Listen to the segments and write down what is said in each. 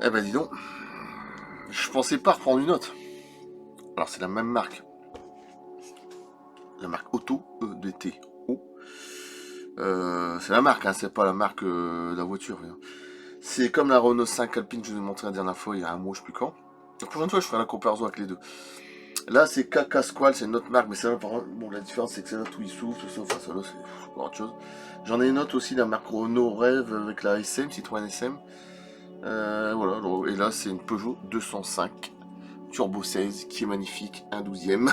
Eh ben dis donc, je pensais pas reprendre une autre. Alors c'est la même marque. La marque Auto, EDTO. C'est la marque, hein, c'est pas la marque de la voiture. Hein. C'est comme la Renault 5 Alpine que je vous ai montré la dernière fois, il y a un mois, je sais plus quand. La prochaine fois, je ferai la comparaison avec les deux. Là, c'est Kaka Squall, c'est une autre marque, mais celle-là, par contre, bon, la différence, c'est que celle-là, tout il s'ouvre, tout ça, enfin, celle-là, c'est encore autre chose. J'en ai une autre aussi, la marque Renault Rêve avec la SM, Citroën SM. Voilà, et là, c'est une Peugeot 205 Turbo 16 qui est magnifique, un 12e.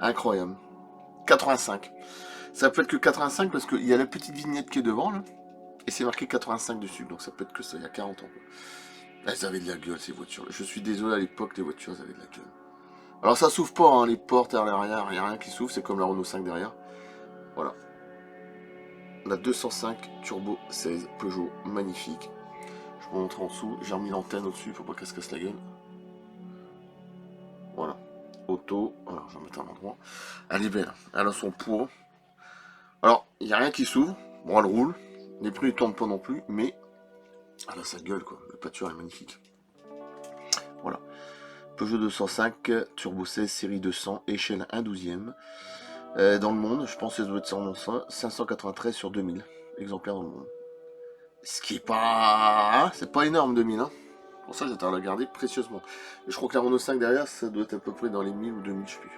Incroyable. 85. Ça peut être que 85 parce qu'il y a la petite vignette qui est devant, là, et c'est marqué 85 dessus, donc ça peut être que ça, il y a 40 ans. Quoi. Elles avaient de la gueule, ces voitures. Je suis désolé, à l'époque, les voitures, elles avaient de la gueule. Alors ça s'ouvre pas, hein, les portes à l'arrière, il n'y a rien qui s'ouvre, c'est comme la Renault 5 derrière. Voilà. La 205 Turbo 16 Peugeot, magnifique. Je vous montre en dessous, j'ai remis l'antenne au-dessus, faut pas qu'elle se casse la gueule. Voilà. Auto, alors je vais mettre un endroit. Elle est belle, elle a son poids. Alors, il n'y a rien qui s'ouvre, bon elle roule, les pneus ne tournent pas non plus, mais elle a sa gueule quoi, la pâture est magnifique. Voilà. Peugeot 205, Turbo 16, série 200, échelle 1/12e. Dans le monde, je pense que ça doit être sur 593 sur 2000 exemplaires dans le monde. Ce qui est pas... Hein, c'est pas énorme 2000, hein. Pour ça, j'étais à la garder précieusement. Et je crois que la Renault 5 derrière, ça doit être à peu près dans les 1000 ou 2000, je sais plus.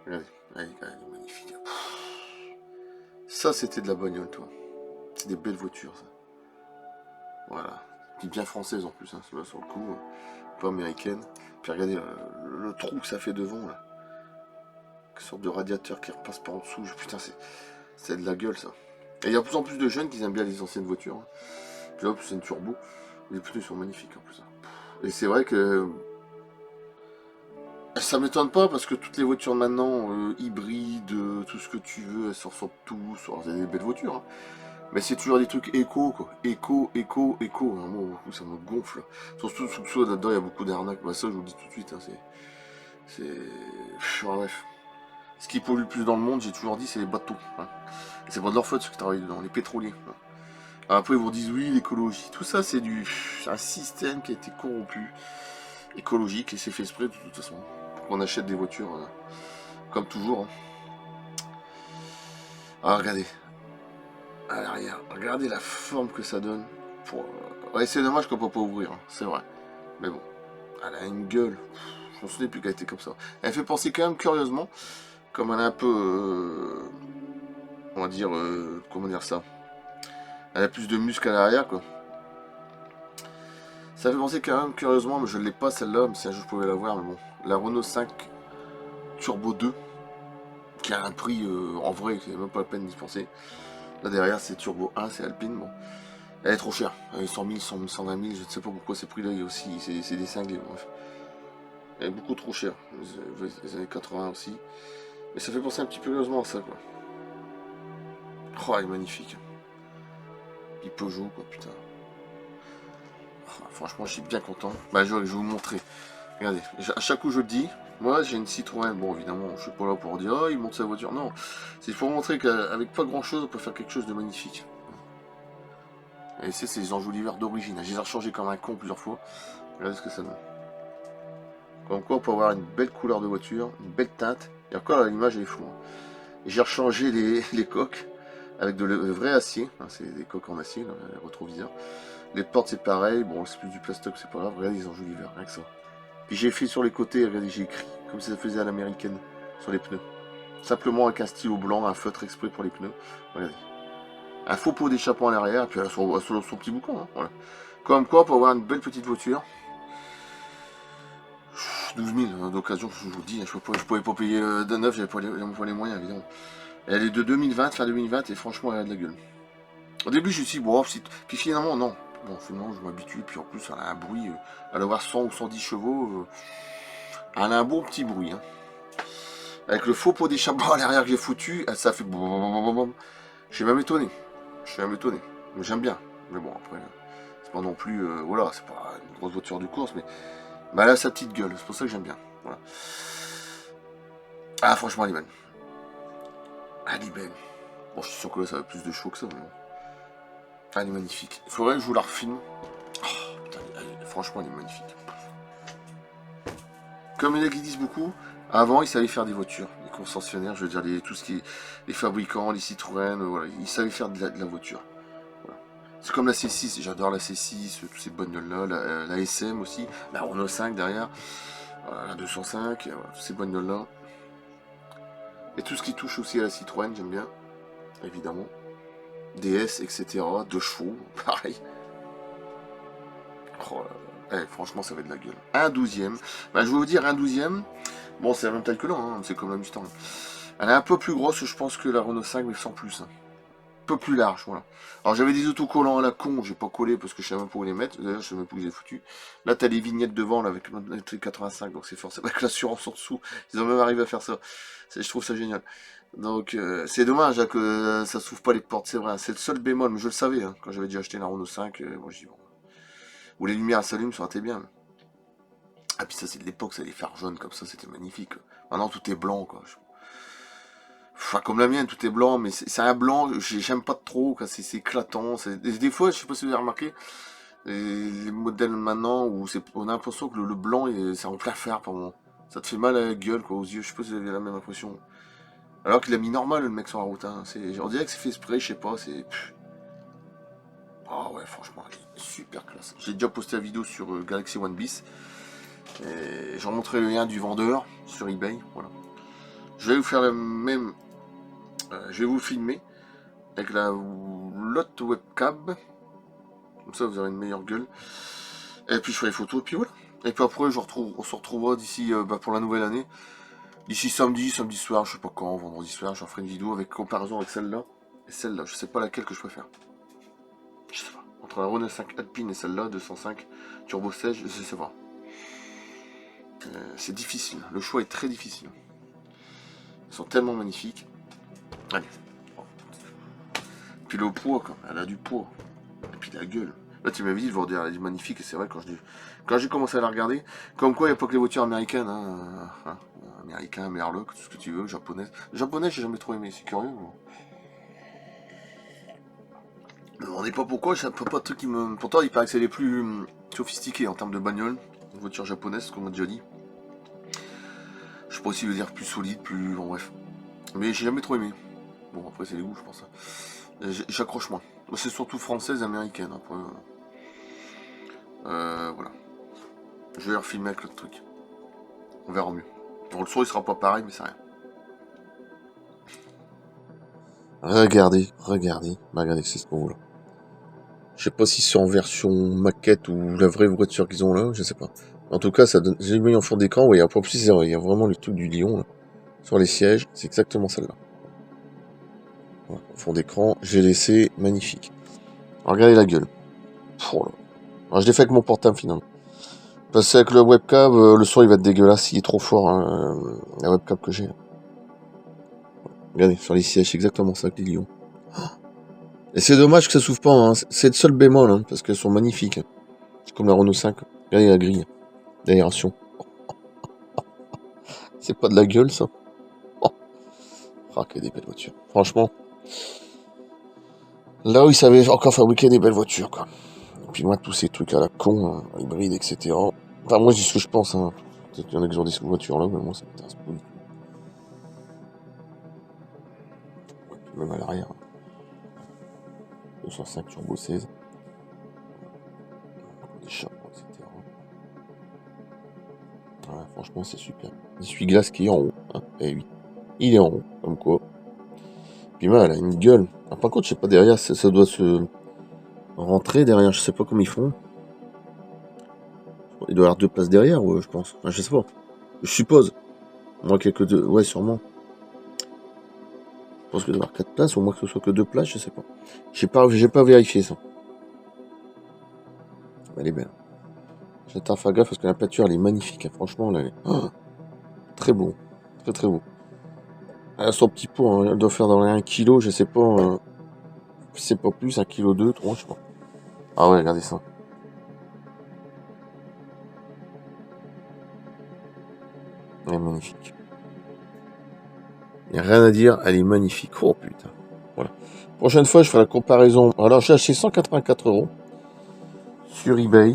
Regardez, elle est magnifique. Ça, c'était de la bagnole, toi. C'est des belles voitures, ça. Voilà. Puis bien française en plus, hein, sur le coup. Pas américaine. Puis regardez le trou que ça fait devant, là. Une sorte de radiateur qui repasse par en dessous. Putain, c'est de la gueule, ça. Et il y a de plus en plus de jeunes qui aiment bien les anciennes voitures. Hein. Puis hop, c'est une turbo. Les pneus sont magnifiques en plus. Hein. Et c'est vrai que ça m'étonne pas parce que toutes les voitures de maintenant, hybrides, tout ce que tu veux, elles se ressemblent tous. Alors, c'est des belles voitures. Hein. Mais c'est toujours des trucs éco, quoi. Éco, éco, éco. Hein. Moi, ça me gonfle. Surtout là-dedans, il y a beaucoup d'arnaques. Bah, ça, je vous le dis tout de suite. Hein. Bref. Ce qui pollue le plus dans le monde, j'ai toujours dit, c'est les bateaux. Hein. C'est pas de leur faute ceux qui travaillent dedans, les pétroliers. Hein. Après, ils vous disent oui, l'écologie. Tout ça, c'est un système qui a été corrompu, écologique, et c'est fait exprès de toute façon. Pour qu'on achète des voitures, comme toujours. Hein. Ah, regardez. À l'arrière, regardez la forme que ça donne. Ouais, c'est dommage qu'on peut pas ouvrir, hein, c'est vrai. Mais bon, elle a une gueule. Je me souviens plus qu'elle était comme ça. Elle fait penser quand même curieusement, comme elle est un peu, on va dire, comment dire ça. Elle a plus de muscles à l'arrière, quoi. Ça fait penser quand même curieusement, mais je ne l'ai pas celle-là, mais si un jour je pouvais la voir, mais bon. La Renault 5 Turbo 2, qui a un prix en vrai, c'est même pas la peine d'y penser. Là derrière c'est Turbo 1, c'est Alpine, bon. Elle est trop chère, elle est 100 000, 100 000, 120 000, je ne sais pas pourquoi ces prix-là, il y a aussi, c'est des cinglés, bref. Elle est beaucoup trop chère, les années 80 aussi. Mais ça fait penser un petit peu curieusement à ça, quoi. Oh, elle est magnifique. Puis Peugeot, quoi, putain. Oh, franchement, je suis bien content. Bah, je vais vous montrer. Regardez, à chaque coup je le dis, moi j'ai une Citroën, bon évidemment je suis pas là pour dire oh il monte sa voiture, non, c'est pour montrer qu'avec pas grand chose on peut faire quelque chose de magnifique. Et c'est les enjoliveurs d'origine, je les ai rechangés comme un con plusieurs fois, regardez ce que ça donne. Comme quoi on peut avoir une belle couleur de voiture, une belle teinte, et encore l'image elle est floue. Hein. J'ai rechangé les coques avec de le vrai acier, hein, c'est des coques en acier, là, les rétroviseurs. Les portes c'est pareil, bon c'est plus du plastoc c'est pas grave, regardez les enjoliveurs, rien que ça. Puis j'ai fait sur les côtés, regardez, j'ai écrit, comme ça faisait à l'américaine, sur les pneus. Simplement avec un stylo blanc, un feutre exprès pour les pneus. Regardez. Un faux pot d'échappement à l'arrière, puis son petit boucan. Hein, voilà. Comme quoi, pour avoir une belle petite voiture, 12 000 hein, d'occasion, je vous le dis, je pouvais pas payer de neuf, j'avais pas les moyens, évidemment. Et elle est de 2020, fin 2020, et franchement, elle a de la gueule. Au début, je me suis dit, bon, puis finalement, non. Bon, finalement, je m'habitue, puis en plus, elle a un bruit, elle va avoir 100 ou 110 chevaux, elle a un bon petit bruit. Hein. Avec le faux pot d'échappement à l'arrière que j'ai foutu, ça fait bon. Je suis même étonné. Je suis même étonné. Mais j'aime bien. Mais bon, après, c'est pas non plus. Voilà, c'est pas une grosse voiture de course, mais elle a sa petite gueule. C'est pour ça que j'aime bien. Voilà. Ah, franchement, elle est belle. Elle est belle. Bon, je suis sûr que là, ça va plus de chevaux que ça. Mais bon. Ah, elle est magnifique. Il faudrait que je vous la refilme. Oh, putain, franchement, elle est magnifique. Comme les disent beaucoup, avant, ils savaient faire des voitures. Les concessionnaires, je veux dire, tout ce qui est, les fabricants, les Citroën, voilà, ils savaient faire de la voiture. Voilà. C'est comme la C6, j'adore la C6, tous ces bagnoles-là, la SM aussi, la Renault 5 derrière, voilà, la 205, voilà, tous ces bagnoles-là. Et tout ce qui touche aussi à la Citroën, j'aime bien, évidemment. DS, etc., 2 chevaux, pareil. Oh là là. Eh, franchement, ça va de la gueule. Un 12e. Bah, je vais vous dire, un 12e. Bon, c'est la même taille que là, hein, c'est comme la Mustang. Elle est un peu plus grosse, je pense, que la Renault 5, mais sans plus. Hein. Un peu plus large, voilà. Alors, j'avais des autocollants à la con, j'ai pas collé parce que je savais même pas où les mettre. D'ailleurs, je sais même pas où je les ai foutus. Là, t'as les vignettes devant, là, avec les 85, donc c'est forcément avec l'assurance en dessous. Ils ont même arrivé à faire ça. Je trouve ça génial. Donc, c'est dommage hein, que ça s'ouvre pas les portes, c'est vrai. C'est le seul bémol, mais je le savais hein, quand j'avais déjà acheté la Renault 5. Moi, je dis bon. Où les lumières s'allument, ça aurait été bien. Ah, puis ça, c'est de l'époque, ça, les phares jaunes comme ça, c'était magnifique. Maintenant, tout est blanc, quoi. Enfin, comme la mienne, tout est blanc, mais c'est un blanc, j'aime pas trop, c'est éclatant. Des fois, je sais pas si vous avez remarqué, les modèles maintenant, où on a l'impression que le blanc, c'est en plein fer par moment. Ça te fait mal à la gueule, quoi, aux yeux. Je sais pas si vous avez la même impression. Alors qu'il a mis normal, le mec sur la route. Hein. On dirait que c'est fait exprès, je sais pas, c'est... Ah ouais, franchement, super classe. J'ai déjà posté la vidéo sur Galaxy One Bis. Et j'en montrerai le lien du vendeur sur eBay. Voilà. Je vais vous faire le même. Je vais vous filmer avec la Lot Webcam. Comme ça, vous aurez une meilleure gueule. Et puis je ferai les photos. Et puis voilà. Et puis après, on se retrouvera d'ici pour la nouvelle année. D'ici samedi soir, je sais pas quand, vendredi soir, j'en ferai une vidéo avec comparaison avec celle-là et celle-là. Je sais pas laquelle que je préfère. Je sais pas. Entre la Renault 5 Alpine et celle-là, 205 Turbo 16, je sais pas. C'est difficile. Le choix est très difficile. Ils sont tellement magnifiques. Allez. Puis le poids, quand même. Elle a du poids. Et puis la gueule. Là, tu m'avais dit, je vais dire, elle est magnifique. Et c'est vrai, quand j'ai commencé à la regarder, comme quoi, il n'y a pas que les voitures américaines. Hein, américain, Merloc, tout ce que tu veux, japonais. Japonais, j'ai jamais trop aimé. C'est curieux. Ne me demandez pas pourquoi, c'est pas de truc qui me. Pourtant, il paraît que c'est les plus sophistiqués en termes de bagnole. Une voiture japonaise, comme on a déjà dit. Je sais pas si veut dire plus solide, plus. Bon, bref. Mais j'ai jamais trop aimé. Bon, après, c'est les goûts, je pense. J'accroche moins. C'est surtout française et américaine. Après, voilà. Je vais refilmer avec l'autre truc. On verra mieux. Bon, le son il sera pas pareil, mais c'est rien. Regardez, c'est ce qu'on voit là. Je sais pas si c'est en version maquette ou la vraie voiture qu'ils ont là, je sais pas. En tout cas, ça donne. J'ai mis en fond d'écran, oui, en plus, c'est vrai, il y a vraiment le truc du lion là. Sur les sièges, c'est exactement celle-là. Voilà, en fond d'écran, j'ai laissé magnifique. Alors, regardez la gueule. Oh là. Alors, je l'ai fait avec mon portable finalement. Parce qu'avec le webcam, le son il va être dégueulasse, il est trop fort, hein, la webcam que j'ai. Regardez, sur les sièges, c'est exactement ça avec les lions. Et c'est dommage que ça s'ouvre pas, hein. C'est le seul bémol, hein, parce qu'elles sont magnifiques. C'est comme la Renault 5. Regardez la grille d'aération. C'est pas de la gueule, ça. Oh, ah, quelle des belles voitures. Franchement, là où ils savaient encore fabriquer des belles voitures, quoi. Et puis moi, tous ces trucs à la con, hein, hybrides, etc. Enfin, moi, je dis ce que je pense, hein. Peut-être qu'il y en a qui ont des voitures là, mais moi, ça m'intéresse pas du tout. Ouais, puis même à l'arrière. 205 Turbo 16. Des chapeaux, etc. Ouais, franchement, c'est super. L'essuie-glace qui est en haut. Hein. Eh oui. Il est en haut, comme quoi. Puis moi, elle a une gueule. Alors, par contre, je sais pas derrière, ça doit se rentrer derrière, je sais pas comment ils font. Il doit y avoir 2 places derrière, ouais, je pense. Enfin, je sais pas. Je suppose. Moi, quelques deux. Ouais, sûrement. Je pense qu'il doit y avoir 4 places, ou moins que ce soit que 2 places, je sais pas. J'ai pas vérifié ça. Elle est belle. J'attends à faire gaffe parce que la peinture, elle est magnifique. Hein. Franchement, elle est. Oh, très beau. Très très beau. Elle a son petit pot, hein. Elle doit faire dans les 1 kg, je sais pas. C'est pas plus, 1 kg 2, 3, je sais pas. Ah ouais, regardez ça. Elle est magnifique. Il n'y a rien à dire, elle est magnifique. Oh putain. Voilà. Prochaine fois, je ferai la comparaison. Alors, j'ai acheté 184 € sur eBay.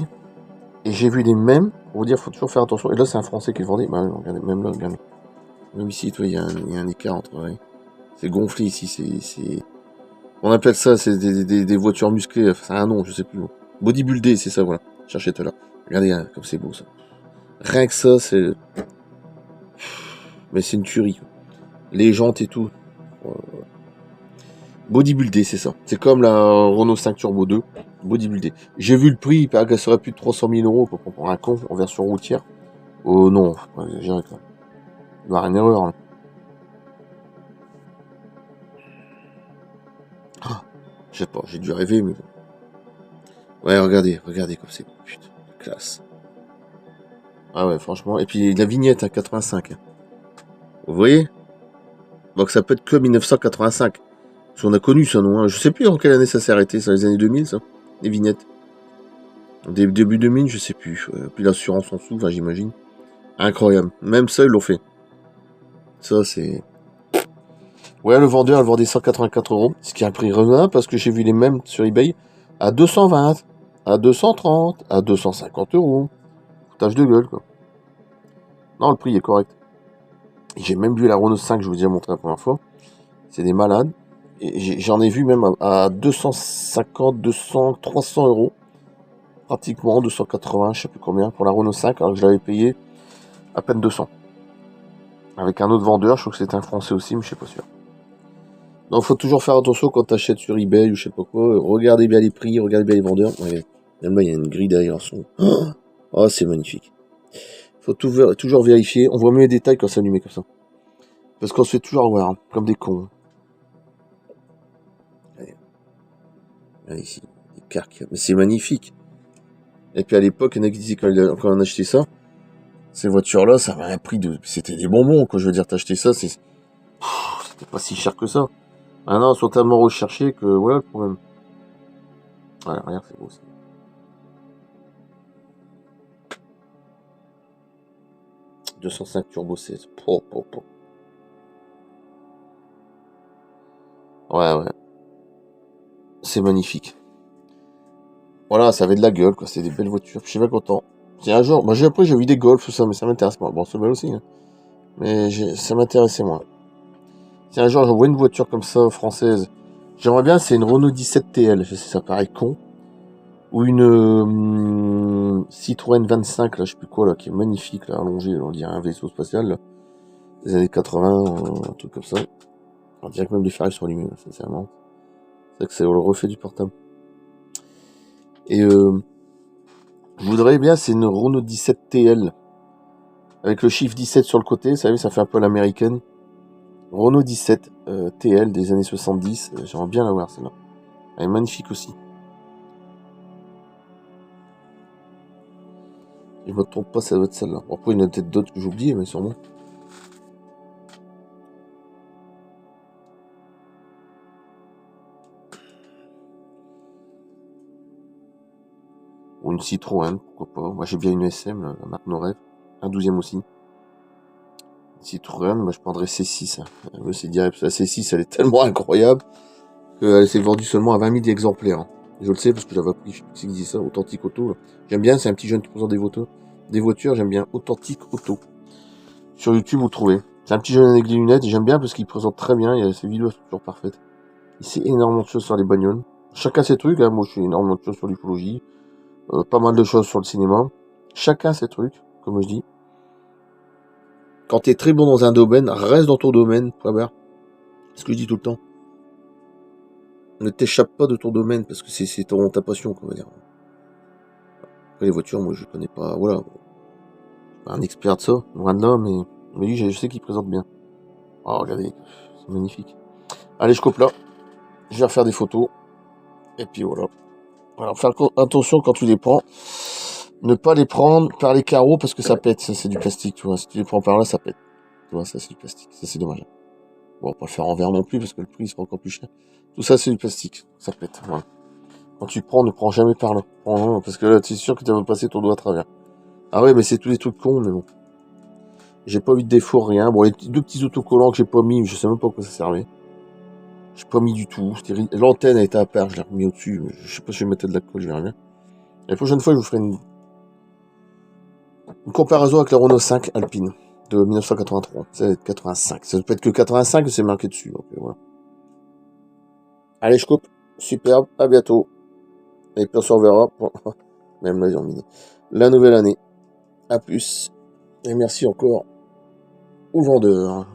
Et j'ai vu les mêmes. Pour vous dire, faut toujours faire attention. Et là, c'est un Français qui le vendait. Bah, regardez, même là, regardez. Même ici, il y a un écart entre. Ouais. C'est gonflé ici. C'est. On appelle ça, c'est des voitures musclées. C'est un nom, je sais plus. Bodybuildé, c'est ça, voilà. Cherchez tout là. Regardez, hein, comme c'est beau ça. Rien que ça, c'est. Mais c'est une tuerie. Les jantes et tout. Bodybuildé, c'est ça. C'est comme la Renault 5 Turbo 2. Bodybuildé. J'ai vu le prix, il paraît qu'elle serait plus de 300 000 € pour prendre un con en version routière. Oh non, faut pas exagérer quoi. Il va y avoir une erreur. Hein. Ah, je sais pas, j'ai dû rêver, mais. Ouais, regardez comme c'est. Putain, classe. Ah ouais, franchement. Et puis la vignette à 85. Hein. Vous voyez? Donc ça peut être que 1985. Parce qu'on a connu ça, non? Hein. Je sais plus en quelle année ça s'est arrêté, c'est dans les années 2000, ça. Les vignettes. Début 2000, je sais plus. Puis l'assurance en dessous, enfin, j'imagine. Incroyable. Même ça, ils l'ont fait. Ça, c'est... Ouais, le vendeur, elle vendait 184 €. Ce qui est un prix raisonnable parce que j'ai vu les mêmes sur eBay à 220, à 230, à 250 €. Foutage de gueule, quoi. Non, le prix est correct. J'ai même vu la Renault 5, je vous ai déjà montré la première fois. C'est des malades. Et j'en ai vu même à 250, 200, 300 €. Pratiquement 280, je sais plus combien, pour la Renault 5, alors que je l'avais payé à peine 200. Avec un autre vendeur, je crois que c'était un Français aussi, mais je suis pas sûr. Donc faut toujours faire attention quand tu achètes sur eBay ou je sais pas quoi. Regardez bien les prix, regardez bien les vendeurs. Ouais, même là, il y a une grille derrière son. Oh, c'est magnifique. Faut toujours vérifier. On voit mieux les détails quand c'est allumé comme ça. Parce qu'on se fait toujours avoir, hein, comme des cons. Allez, ici, des carques. Mais c'est magnifique. Et puis à l'époque, il y en a qui disaient quand on achetait ça, ces voitures-là, ça avait un prix de... C'était des bonbons, quoi. Je veux dire, t'achetais ça, c'était pas si cher que ça. Ah non, ils sont tellement recherchés que voilà le problème. Ouais, regarde, c'est beau ça. « 205 Turbo 16. Ouais, ouais. C'est magnifique. Voilà, ça avait de la gueule, quoi. C'est des belles voitures. Je suis bien content. C'est un jour. Moi, après, j'ai vu des Golf, tout ça, mais ça m'intéresse moins. Bon, c'est belle aussi. Hein. Mais ça m'intéressait moins. Si un jour, j'en vois une voiture comme ça, française, j'aimerais bien, c'est une Renault 17 TL. Je sais, ça paraît con. Ou une Citroën 25, là, je sais plus quoi, là, qui est magnifique, là, allongée. On dirait un vaisseau spatial, là. Des années 80, un truc comme ça. On dirait que même les ferrailles sont allumées, là, sincèrement. C'est vrai que c'est le reflet du portable. Et je voudrais bien, c'est une Renault 17 TL. Avec le chiffre 17 sur le côté, vous savez, ça fait un peu l'américaine. Renault 17 TL des années 70, j'aimerais bien la voir celle-là. Elle est magnifique aussi. Si je me trompe pas, ça doit être celle-là. Bon, après, il y en a peut-être d'autres que j'ai oubliées, mais sûrement. Ou une Citroën, pourquoi pas. Moi, j'ai bien une SM, la marque nos rêves. Un 12e aussi. Citroën, moi, je prendrais C6. Hein. C'est direct. La C6, elle est tellement incroyable qu'elle s'est vendue seulement à 20 000 exemplaires. Hein. Je le sais parce que j'avais appris, je sais plus qui disait ça, Authentique Auto. J'aime bien, c'est un petit jeune qui présente des voitures, j'aime bien Authentique Auto. Sur YouTube, vous trouvez. C'est un petit jeune avec des lunettes, et j'aime bien parce qu'il présente très bien, il a ses vidéos sont toujours parfaites. Il sait énormément de choses sur les bagnoles. Chacun ses trucs, hein. Moi je fais énormément de choses sur l'ufologie, pas mal de choses sur le cinéma. Chacun ses trucs, comme je dis. Quand t'es très bon dans un domaine, reste dans ton domaine, point barre. C'est ce que je dis tout le temps. Ne t'échappe pas de ton domaine, parce que c'est ta passion, qu'on va dire. Après, les voitures, moi je connais pas, voilà. Je suis pas un expert de ça, loin de là, mais lui, je sais qu'il présente bien. Oh, regardez, c'est magnifique. Allez, je coupe là. Je vais refaire des photos. Et puis voilà. Alors, faire attention quand tu les prends. Ne pas les prendre par les carreaux parce que ça pète. Ça, c'est du plastique, tu vois. Si tu les prends par là, ça pète. Tu vois, ça, c'est du plastique. Ça, c'est dommage. Bon, pas le faire en verre non plus parce que le prix sera encore plus cher. Tout ça, c'est du plastique. Ça pète. Voilà. Quand tu prends, ne prends jamais par là. Prends, parce que là, tu es sûr que tu vas passer ton doigt à travers. Ah ouais, mais c'est tous les trucs cons, mais bon. J'ai pas eu de défaut, rien. Bon, les deux petits autocollants que j'ai pas mis, je sais même pas à quoi ça servait. J'ai pas mis du tout. L'antenne a été à part, je l'ai remis au-dessus. Je sais pas si je vais mettre de la colle, je verrai bien. Et la prochaine fois, je vous ferai une comparaison avec la Renault 5 Alpine de 1983. Ça va être 85. Ça peut être que 85, c'est marqué dessus. Donc, voilà. Allez, je coupe. Superbe. À bientôt. Et puis on se reverra pour... Même là, ils ont mis la nouvelle année. À plus. Et merci encore aux vendeurs.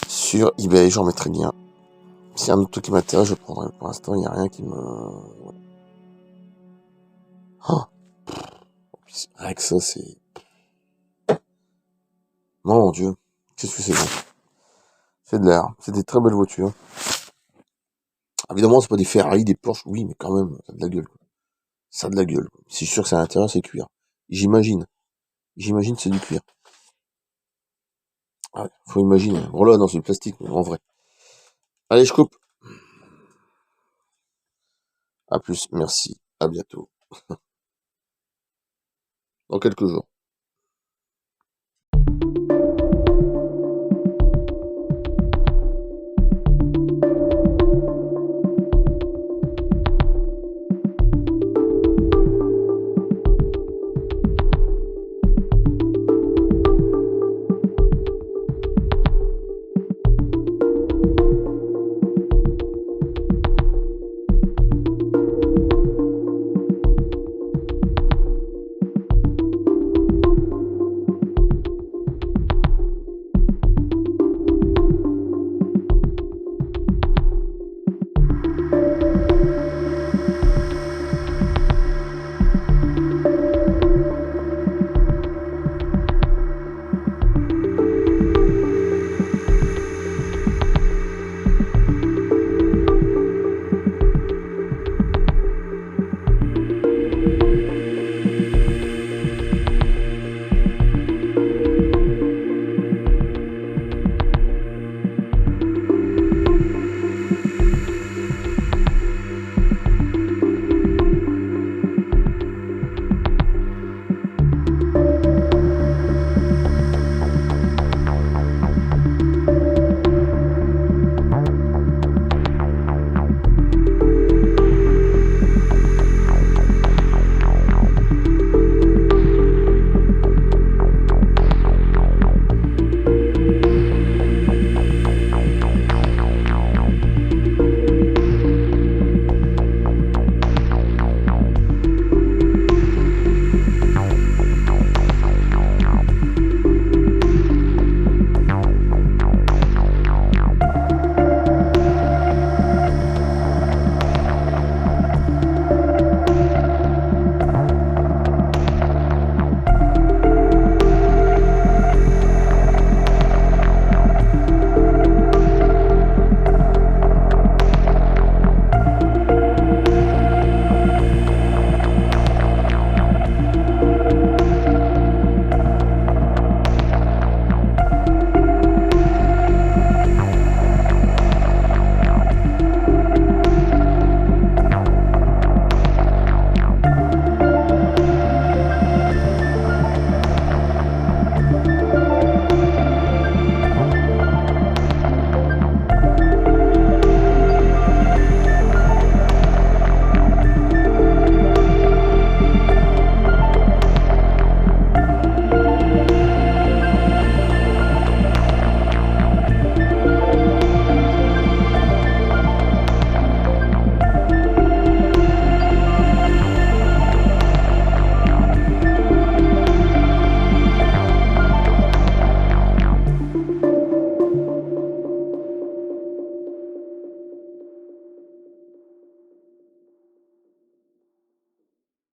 Sur eBay, j'en mettrai bien. S'il y a un autre truc qui m'intéresse, je prendrai. Pour l'instant, il n'y a rien qui me... Oh. Rien que ça, c'est... Mon Dieu. Qu'est-ce que c'est bon. C'est de l'air. C'est des très belles voitures. Évidemment, c'est pas des Ferrari, des Porsche, oui, mais quand même, ça a de la gueule. Ça a de la gueule. C'est sûr que c'est à l'intérieur, c'est cuir. J'imagine. J'imagine que c'est du cuir. Ah, faut imaginer. Bon là, non, c'est du plastique, mais en vrai. Allez, je coupe. À plus, merci. À bientôt. Dans quelques jours.